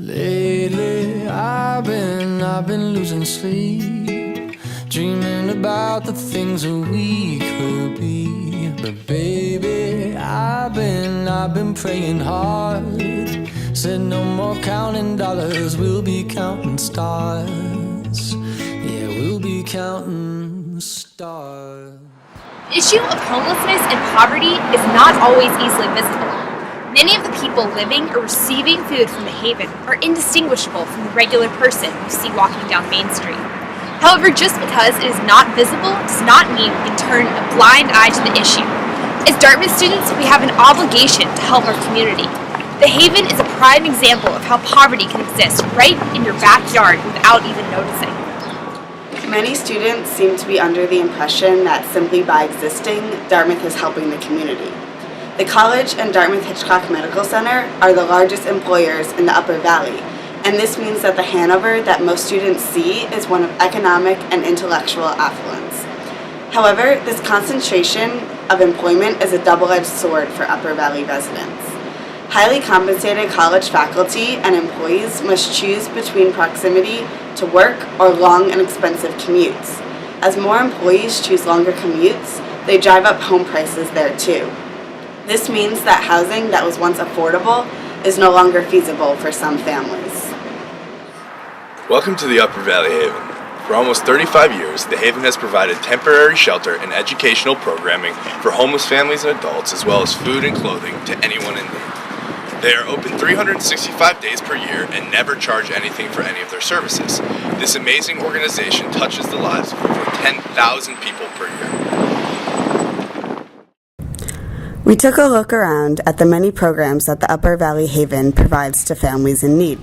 Lately, I've been losing sleep, dreaming about the things that we could be. But baby, I've been praying hard. Said no more counting dollars, we'll be counting stars. Yeah, we'll be counting stars. The issue of homelessness and poverty is not always easily visible. Many of the people living or receiving food from the Haven are indistinguishable from the regular person you see walking down Main Street. However, just because it is not visible does not mean we can turn a blind eye to the issue. As Dartmouth students, we have an obligation to help our community. The Haven is a prime example of how poverty can exist right in your backyard without even noticing. Many students seem to be under the impression that simply by existing, Dartmouth is helping the community. The college and Dartmouth Hitchcock Medical Center are the largest employers in the Upper Valley, and this means that the Hanover that most students see is one of economic and intellectual affluence. However, this concentration of employment is a double-edged sword for Upper Valley residents. Highly compensated college faculty and employees must choose between proximity to work or long and expensive commutes. As more employees choose longer commutes, they drive up home prices there too. This means that housing that was once affordable is no longer feasible for some families. Welcome to the Upper Valley Haven. For almost 35 years, the Haven has provided temporary shelter and educational programming for homeless families and adults, as well as food and clothing to anyone in need. They are open 365 days per year and never charge anything for any of their services. This amazing organization touches the lives of over 10,000 people per year. We took a look around at the many programs that the Upper Valley Haven provides to families in need.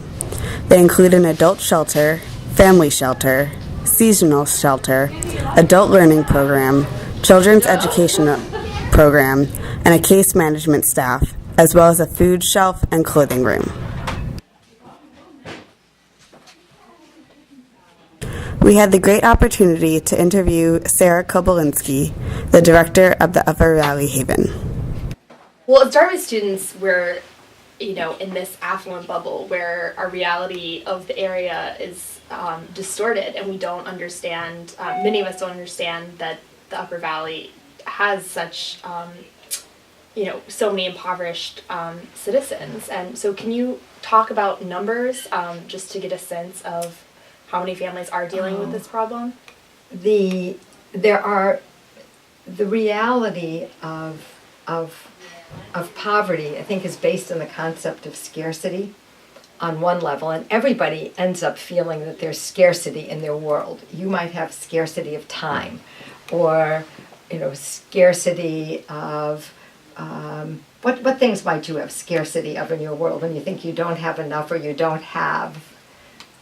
They include an adult shelter, family shelter, seasonal shelter, adult learning program, children's education program, and a case management staff, as well as a food shelf and clothing room. We had the great opportunity to interview Sarah Kobolinski, the director of the Upper Valley Haven. Well, as Dartmouth students, we're, in this affluent bubble where our reality of the area is distorted, and we don't understand, many of us don't understand that the Upper Valley has such, so many impoverished citizens. And so can you talk about numbers, just to get a sense of how many families are dealing with this problem? The reality of poverty, I think, is based on the concept of scarcity on one level, and everybody ends up feeling that there's scarcity in their world. You might have scarcity of time, or scarcity of what things might you have scarcity of in your world when you think you don't have enough or you don't have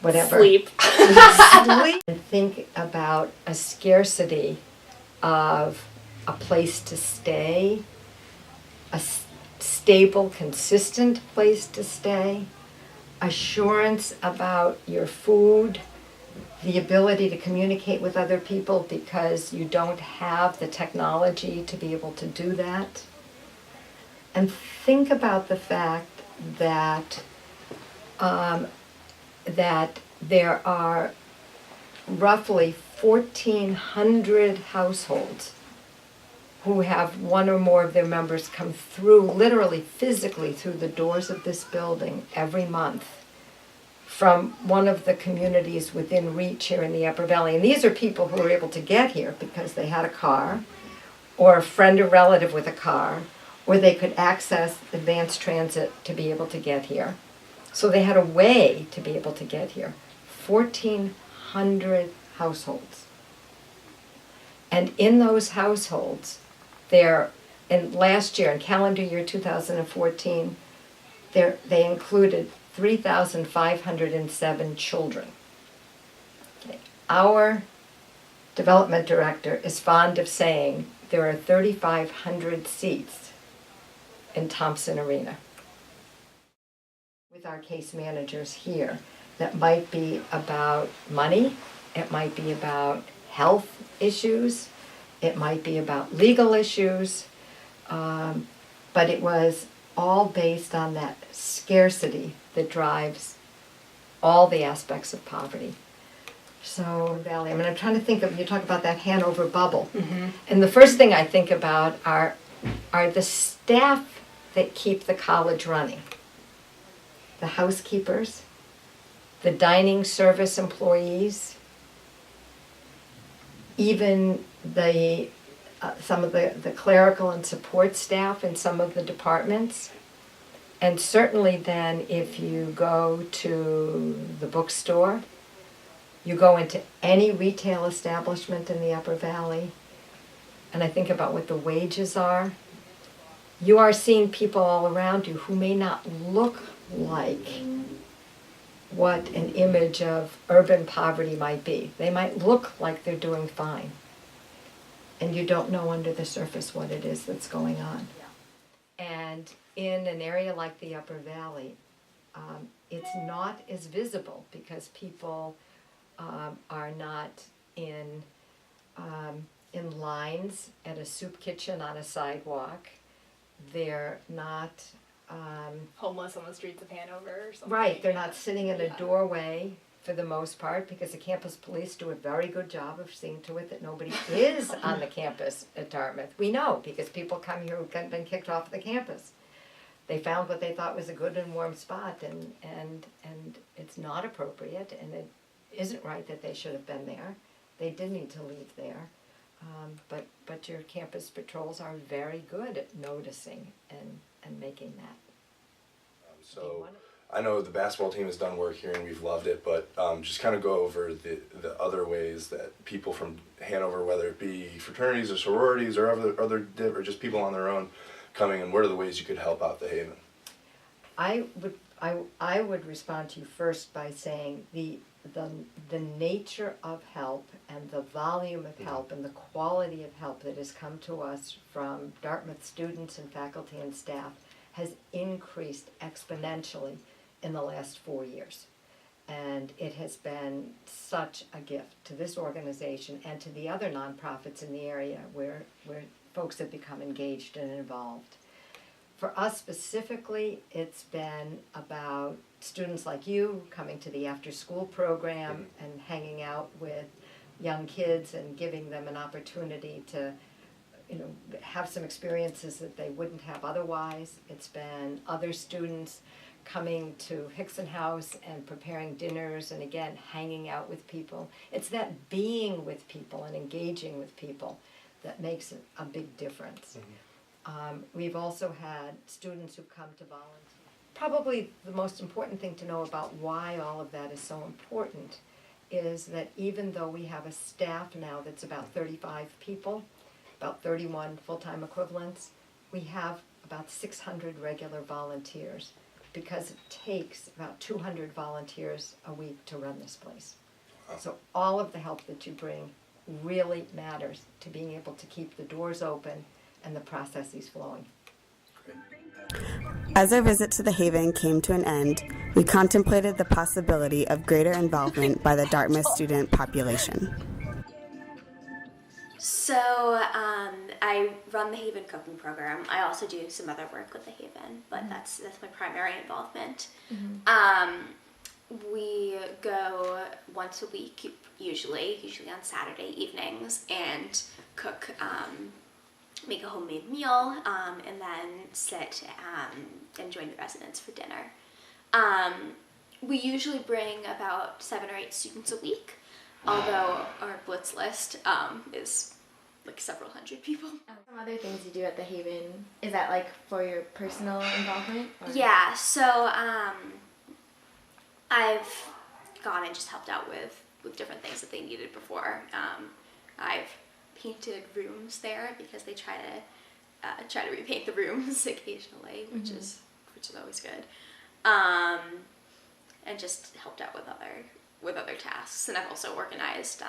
whatever. Sleep. Sleep. And think about a scarcity of a place to stay, a stable, consistent place to stay, assurance about your food, the ability to communicate with other people because you don't have the technology to be able to do that. And think about the fact that that there are roughly 1,400 households who have one or more of their members come through, literally physically through the doors of this building every month from one of the communities within reach here in the Upper Valley. And these are people who are able to get here because they had a car, or a friend or relative with a car, or they could access advanced transit to be able to get here. So they had a way to be able to get here. 1,400 households. And in those households, last year, in calendar year 2014, they included 3,507 children. Okay. Our development director is fond of saying there are 3,500 seats in Thompson Arena. With our case managers here, that might be about money, it might be about health issues, it might be about legal issues, but it was all based on that scarcity that drives all the aspects of poverty. So, Valley, I mean, I'm trying to think of, you talk about that Hanover bubble. And the first thing I think about are the staff that keep the college running. The housekeepers, the dining service employees, even the some of the clerical and support staff in some of the departments. And certainly then if you go to the bookstore, you go into any retail establishment in the Upper Valley, and I think about what the wages are, you are seeing people all around you who may not look like what an image of urban poverty might be. They might look like they're doing fine, and you don't know under the surface what it is that's going on. And in an area like the Upper Valley, it's not as visible because people are not in lines at a soup kitchen on a sidewalk. They're not homeless on the streets of Hanover or something. right. They're not sitting in a doorway for the most part, because the campus police do a very good job of seeing to it that nobody is on the campus at Dartmouth. We know because people come here who've been kicked off the campus. They found what they thought was a good and warm spot, and it's not appropriate, and it isn't right that they should have been there. They did need to leave there, but your campus patrols are very good at noticing and making that. So I know the basketball team has done work here and we've loved it, but just kind of go over the other ways that people from Hanover, whether it be fraternities or sororities or or just people on their own, coming, and what are the ways you could help out the Haven? I would respond to you first by saying the nature of help and the volume of help and the quality of help that has come to us from Dartmouth students and faculty and staff has increased exponentially in the last 4 years. And it has been such a gift to this organization and to the other nonprofits in the area where folks have become engaged and involved. For us specifically, it's been about students like you coming to the after-school program and hanging out with young kids and giving them an opportunity to, have some experiences that they wouldn't have otherwise. It's been other students coming to Hickson House and preparing dinners and again hanging out with people. It's that being with people and engaging with people that makes a big difference. We've also had students who've come to volunteer. Probably the most important thing to know about why all of that is so important is that even though we have a staff now that's about 35 people, about 31 full-time equivalents, we have about 600 regular volunteers because it takes about 200 volunteers a week to run this place. So all of the help that you bring really matters to being able to keep the doors open and the processes flowing. As our visit to the Haven came to an end, we contemplated the possibility of greater involvement by the Dartmouth student population. So I run the Haven cooking program. I also do some other work with the Haven, but that's my primary involvement. We go once a week, usually on Saturday evenings, and cook, make a homemade meal, and then sit and join the residents for dinner. We usually bring about 7 or 8 students a week, although our blitz list is like several hundred people. Some other things you do at the Haven, is that like for your personal involvement? Or? Yeah, so I've gone and just helped out with different things that they needed before. I've painted rooms there because they try to repaint the rooms occasionally, which is always good. And just helped out with other tasks, and I've also organized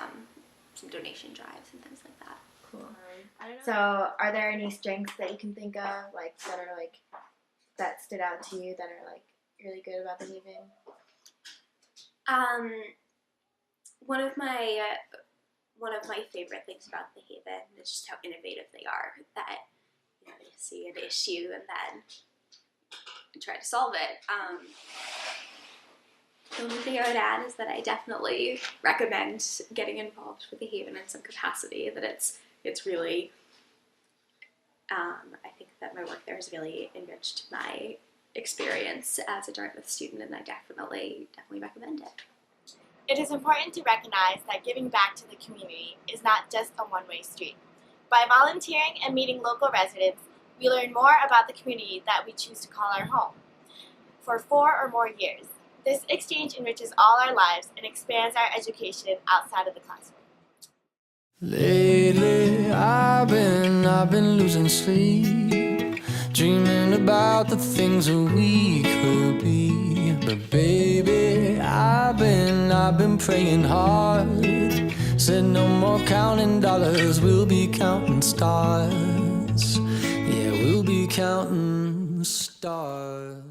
some donation drives and things like that. Cool. So, are there any strengths that you can think of, like that are like that stood out to you that are like really good about the Haven? One of my favorite things about the Haven is just how innovative they are. That they see an issue and then try to solve it. The only thing I would add is that I definitely recommend getting involved with the Haven in some capacity. That it's really, I think that my work there has really enriched my experience as a Dartmouth student, and I definitely recommend it. It is important to recognize that giving back to the community is not just a one-way street. By volunteering and meeting local residents, we learn more about the community that we choose to call our home. For 4 or more years, this exchange enriches all our lives and expands our education outside of the classroom. Lately, I've been losing sleep, dreaming about the things that we could be. But baby, I've been praying hard. Said no more counting dollars, we'll be counting stars. Yeah, we'll be counting stars.